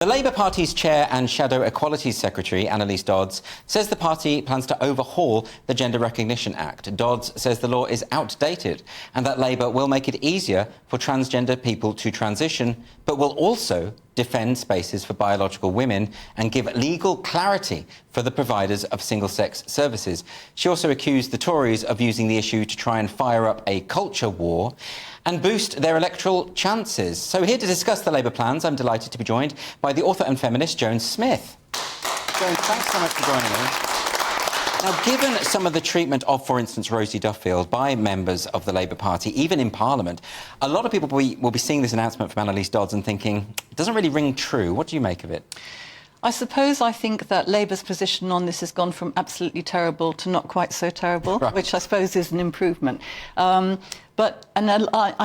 The Labour Party's chair and Shadow Equalities Secretary, Anneliese Dodds, says the party plans to overhaul the Gender Recognition Act. Dodds says the law is outdated and that Labour will make it easier for transgender people to transition, but will also defend spaces for biological women and give legal clarity for the providers of single-sex services. She also accused the Tories of using the issue to try and fire up a culture war and boost their electoral chances. So here to discuss the Labour plans, I'm delighted to be joined by the author and feminist Joan Smith. Joan, thanks so much for joining me. Now, given some of the treatment of, for instance, Rosie Duffield by members of the Labour Party, even in Parliament, a lot of people will be seeing this announcement from Anneliese Dodds and thinking, it doesn't really ring true. What do you make of it? I think that Labour's position on this has gone from absolutely terrible to not quite so terrible, right, which I suppose is an improvement. I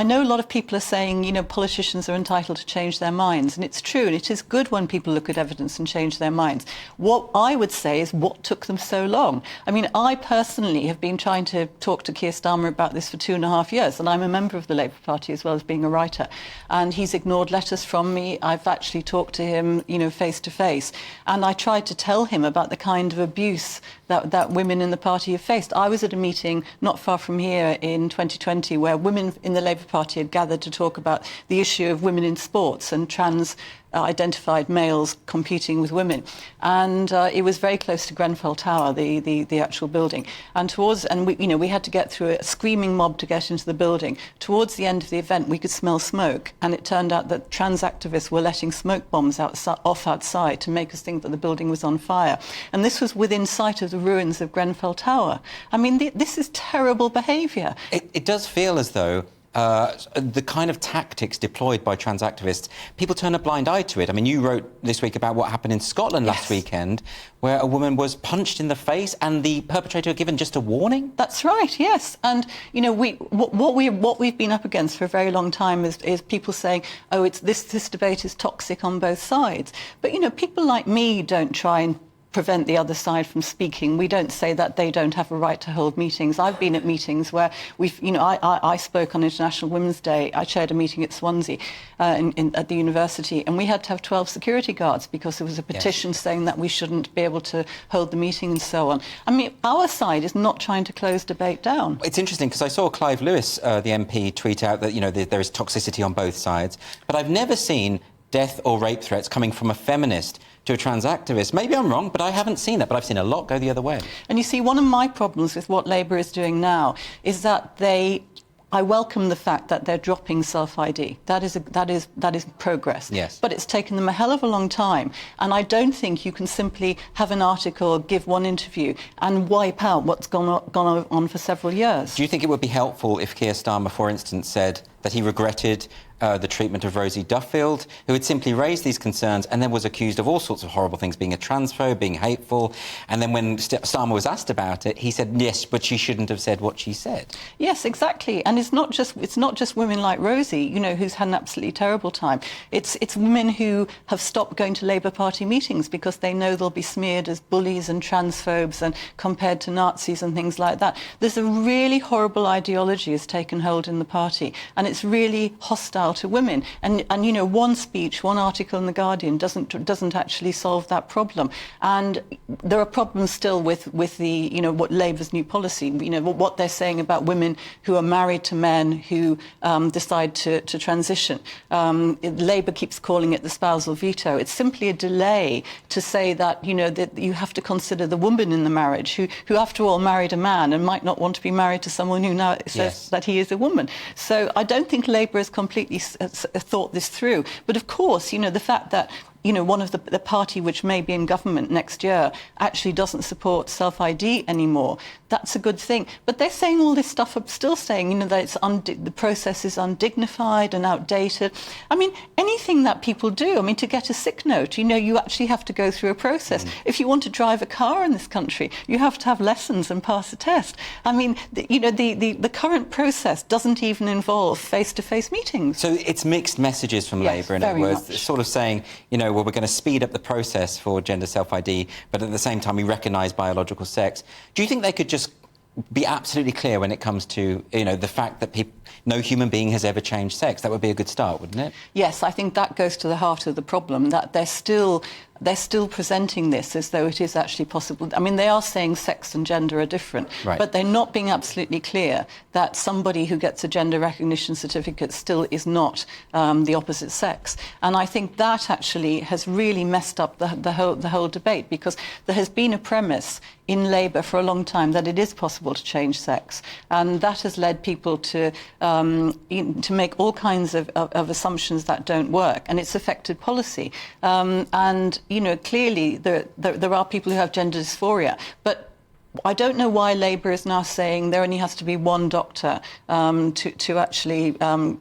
know a lot of people are saying, you know, politicians are entitled to change their minds, and it's true, and it is good when people look at evidence and change their minds. What I would say is, what took them so long? I mean, I personally have been trying to talk to Keir Starmer about this for 2.5 years, and I'm a member of the Labour Party as well as being a writer, and he's ignored letters from me. I've actually talked to him, you know, face to face, and I tried to tell him about the kind of abuse that women in the party have faced. I was at a meeting not far from here in 2020 where women in the Labour Party had gathered to talk about the issue of women in sports and trans-identified males competing with women. And it was very close to Grenfell Tower, the actual building. And we had to get through a screaming mob to get into the building. Towards the end of the event, we could smell smoke, and it turned out that trans activists were letting smoke bombs off outside to make us think that the building was on fire. And this was within sight of the ruins of Grenfell Tower. I mean, this is terrible behaviour. It does feel as though the kind of tactics deployed by trans activists, people turn a blind eye to it. I mean, you wrote this week about what happened in Scotland last weekend, where a woman was punched in the face and the perpetrator given just a warning. That's right, yes. And, you know, what we've been up against for a very long time is people saying, oh, this debate is toxic on both sides. But, you know, people like me don't try and prevent the other side from speaking. We don't say that they don't have a right to hold meetings. I've been at meetings where I spoke on International Women's Day. I chaired a meeting at Swansea at the university, and we had to have 12 security guards because there was a petition saying that we shouldn't be able to hold the meeting and so on. I mean, our side is not trying to close debate down. It's interesting because I saw Clive Lewis, the MP, tweet out that, you know, there is toxicity on both sides, but I've never seen death or rape threats coming from a feminist to a trans activist. Maybe I'm wrong, but I haven't seen that. But I've seen a lot go the other way. And you see, one of my problems with what Labour is doing now is that I welcome the fact that they're dropping self-ID. That is progress. Yes. But it's taken them a hell of a long time, and I don't think you can simply have an article, give one interview, and wipe out what's gone on for several years. Do you think it would be helpful if Keir Starmer, for instance, said that he regretted the treatment of Rosie Duffield, who had simply raised these concerns and then was accused of all sorts of horrible things, being a transphobe, being hateful, and then when Starmer was asked about it, he said, yes, but she shouldn't have said what she said. Yes, exactly. And it's not just women like Rosie, you know, who's had an absolutely terrible time. It's women who have stopped going to Labour Party meetings because they know they'll be smeared as bullies and transphobes and compared to Nazis and things like that. There's a really horrible ideology has taken hold in the party, and it's really hostile to women. And you know, one speech, one article in The Guardian doesn't actually solve that problem. And there are problems still with the, you know, what Labour's new policy, you know, what they're saying about women who are married to men who decide to transition. Labour keeps calling it the spousal veto. It's simply a delay to say that, you know, that you have to consider the woman in the marriage who after all married a man and might not want to be married to someone who now says that he is a woman. So I don't think Labour has completely thought this through. But of course, you know, the fact that, you know, one of the party which may be in government next year actually doesn't support self-ID anymore, that's a good thing. But they're saying all this stuff, still saying, you know, that the process is undignified and outdated. I mean, anything that people do, I mean, to get a sick note, you know, you actually have to go through a process. If you want to drive a car in this country, you have to have lessons and pass a test. I mean, you know, the current process doesn't even involve face-to-face meetings. So it's mixed messages from Labour, in other words, sort of saying, you know, well, we're going to speed up the process for gender self-ID, but at the same time we recognise biological sex. Do you think they could just be absolutely clear when it comes to, you know, the fact that no human being has ever changed sex. That would be a good start, wouldn't it? Yes, I think that goes to the heart of the problem, that they're still presenting this as though it is actually possible. I mean, they are saying sex and gender are different, right, but they're not being absolutely clear that somebody who gets a gender recognition certificate still is not the opposite sex. And I think that actually has really messed up the whole debate, because there has been a premise in Labour for a long time that it is possible to change sex, and that has led people to make all kinds of assumptions that don't work, and it's affected policy. And clearly there are people who have gender dysphoria, but I don't know why Labour is now saying there only has to be one doctor to actually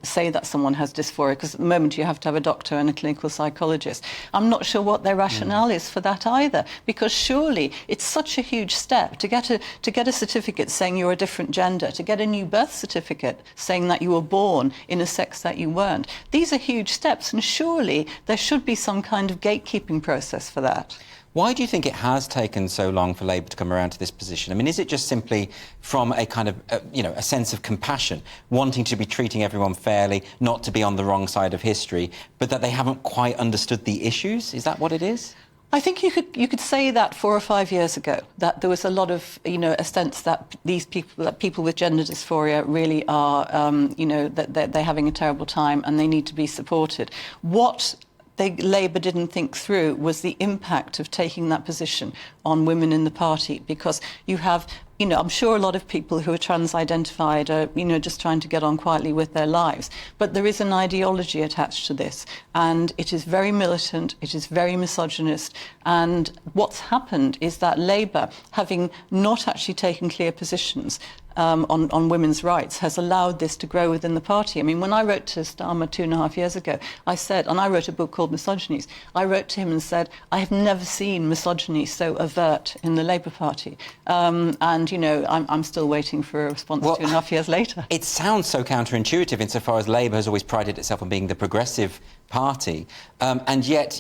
say that someone has dysphoria, because at the moment you have to have a doctor and a clinical psychologist. I'm not sure what their rationale is for that either, because surely it's such a huge step to get a certificate saying you're a different gender, to get a new birth certificate saying that you were born in a sex that you weren't. These are huge steps, and surely there should be some kind of gatekeeping process for that. Why do you think it has taken so long for Labour to come around to this position? I mean, is it just simply from a kind of, a sense of compassion, wanting to be treating everyone fairly, not to be on the wrong side of history, but that they haven't quite understood the issues? Is that what it is? I think you could say that 4 or 5 years ago, that there was a lot of, a sense that people with gender dysphoria really are, that they're having a terrible time and they need to be supported. What Labour didn't think through was the impact of taking that position on women in the party, because you have, I'm sure a lot of people who are trans-identified are, just trying to get on quietly with their lives. But there is an ideology attached to this, and it is very militant, it is very misogynist, and what's happened is that Labour, having not actually taken clear positions on women's rights, has allowed this to grow within the party. I mean, when I wrote to Starmer 2.5 years ago, I said, and I wrote a book called Misogynies, I wrote to him and said, I have never seen misogyny so overt in the Labour Party. I'm still waiting for a response 2.5 years later. It sounds so counterintuitive insofar as Labour has always prided itself on being the progressive party, and yet,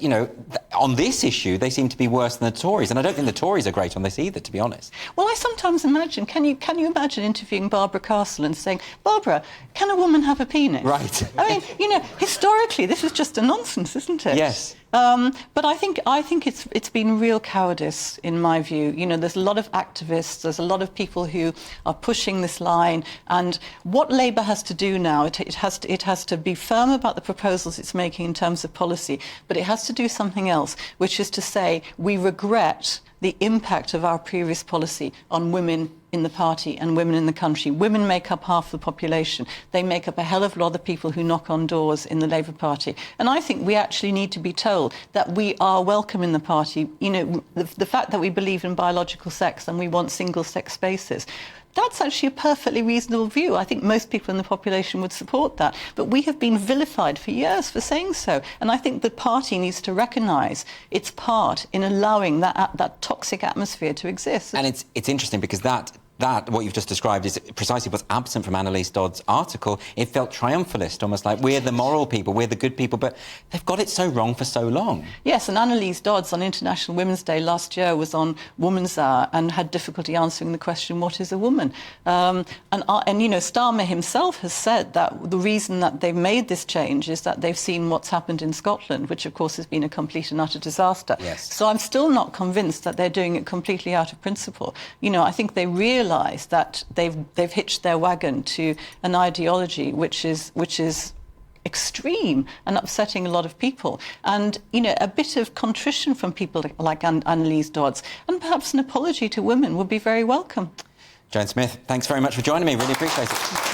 on this issue, they seem to be worse than the Tories, and I don't think the Tories are great on this either, to be honest. Well, I sometimes imagine, can you imagine interviewing Barbara Castle and saying, Barbara, can a woman have a penis? Right. I mean, historically, this is just a nonsense, isn't it? Yes. But I think it's been real cowardice, in my view. There's a lot of activists, there's a lot of people who are pushing this line, and what Labour has to do now, it has to be firm about the proposals it's making in terms of policy, but it has to do something else, which is to say we regret the impact of our previous policy on women in the party and women in the country. Women make up half the population. They make up a hell of a lot of people who knock on doors in the Labour Party. And I think we actually need to be told that we are welcome in the party. The fact that we believe in biological sex and we want single-sex spaces, that's actually a perfectly reasonable view. I think most people in the population would support that. But we have been vilified for years for saying so. And I think the party needs to recognise its part in allowing that toxic atmosphere to exist. And it's interesting because that, what you've just described, is precisely what's absent from Anneliese Dodds' article. It felt triumphalist, almost like we're the moral people, we're the good people, but they've got it so wrong for so long. Yes, and Anneliese Dodds on International Women's Day last year was on Woman's Hour and had difficulty answering the question, what is a woman? Starmer himself has said that the reason that they've made this change is that they've seen what's happened in Scotland, which of course has been a complete and utter disaster. Yes. So I'm still not convinced that they're doing it completely out of principle. I think they realise that they've hitched their wagon to an ideology which is extreme and upsetting a lot of people. And, a bit of contrition from people like Anneliese Dodds, and perhaps an apology to women, would be very welcome. Joan Smith, thanks very much for joining me. Really appreciate it.